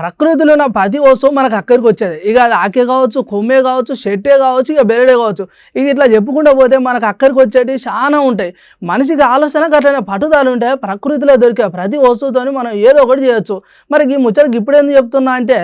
ప్రకృతిలో ఉన్న ప్రతి వస్తువు మనకు అక్కడికి వచ్చేది. ఇక అది ఆకే కావచ్చు, కొమ్మే కావచ్చు, షెట్టే కావచ్చు, ఇక బెరడే కావచ్చు. ఇక ఇట్లా చెప్పుకుంటూ పోతే మనకు అక్కడికి వచ్చేవి చాలా ఉంటాయి. మనిషికి ఆలోచన అట్లనే పట్టుదల ఉంటే ప్రకృతిలో దొరికే ప్రతి వస్తువుతో మనం ఏదో ఒకటి చేయొచ్చు. మరి ఈ ముచ్చటకి ఇప్పుడు ఎందుకు చెప్తున్నా అంటే,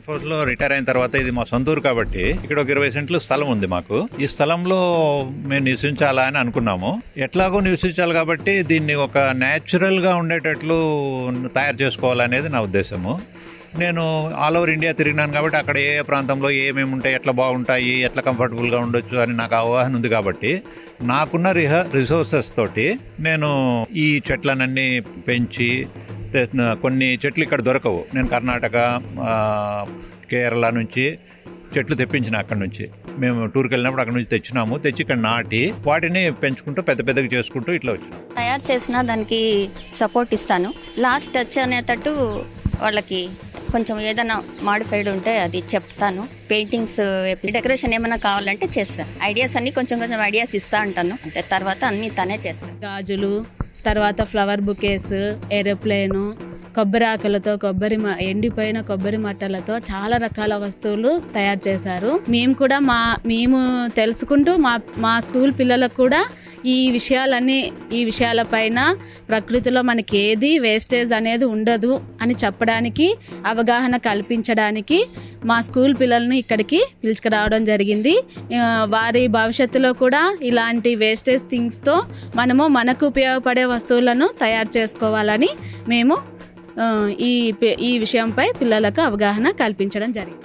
ఫోర్స్లో రిటైర్ అయిన తర్వాత ఇది మా సొంత ఊరు కాబట్టి ఇక్కడ ఒక 20 సెంట్లు స్థలం ఉంది మాకు. ఈ స్థలంలో మేము నివసించాలా అని అనుకున్నాము. ఎట్లాగో నివసించాలి కాబట్టి దీన్ని ఒక న్యాచురల్ గా ఉండేటట్లు తయారు చేసుకోవాలనేది నా ఉద్దేశము. నేను ఆల్ ఓవర్ ఇండియా తిరిగినాను కాబట్టి అక్కడ ఏ ప్రాంతంలో ఏమేమి ఉంటాయి, ఎట్లా బాగుంటాయి, ఎట్లా కంఫర్టబుల్గా ఉండొచ్చు అని నాకు అవగాహన ఉంది కాబట్టి నాకున్న రిసోర్సెస్ తోటి నేను ఈ చెట్లనన్నీ పెంచి, కొన్ని చెట్లు ఇక్కడ దొరకవు, నేను కర్ణాటక, కేరళ నుంచి చెట్లు తెప్పించిన. అక్కడ నుంచి మేము టూర్కి వెళ్ళినప్పుడు అక్కడ నుంచి తెచ్చి ఇక్కడ నాటి వాటిని పెంచుకుంటూ పెద్దగా చేసుకుంటూ ఇట్లా వచ్చినాం. తయారు చేసిన దానికి సపోర్ట్ ఇస్తాను. లాస్ట్ టచ్ అనేటట్టు వాళ్ళకి కొంచెం ఏదైనా మాడిఫైడ్ ఉంటే అది చెప్తాను. పెయింటింగ్స్, డెకరేషన్ ఏమైనా కావాలంటే చేస్తాను. ఐడియాస్ అన్ని కొంచెం ఐడియాస్ ఇస్తా అంటాను. అంతే, తర్వాత అన్ని తనే చేస్తాను. గాజులు, తర్వాత ఫ్లవర్ బుకేస్, ఏరోప్లేను, కొబ్బరి ఆకులతో, ఎండిపోయిన కొబ్బరి మట్టలతో చాలా రకాల వస్తువులు తయారు చేశారు. మేము తెలుసుకుంటూ మా స్కూల్ పిల్లలకు కూడా ఈ విషయాలపైన ప్రకృతిలో మనకి ఏది వేస్టేజ్ అనేది ఉండదు అని చెప్పడానికి, అవగాహన కల్పించడానికి మా స్కూల్ పిల్లల్ని ఇక్కడికి పిలుచుకురావడం జరిగింది. వారి భవిష్యత్తులో కూడా ఇలాంటి వేస్టేజ్ థింగ్స్తో మనకు ఉపయోగపడే వస్తువులను తయారు చేసుకోవాలని మేము ఈ విషయంపై పిల్లలకు అవగాహన కల్పించడం జరిగింది.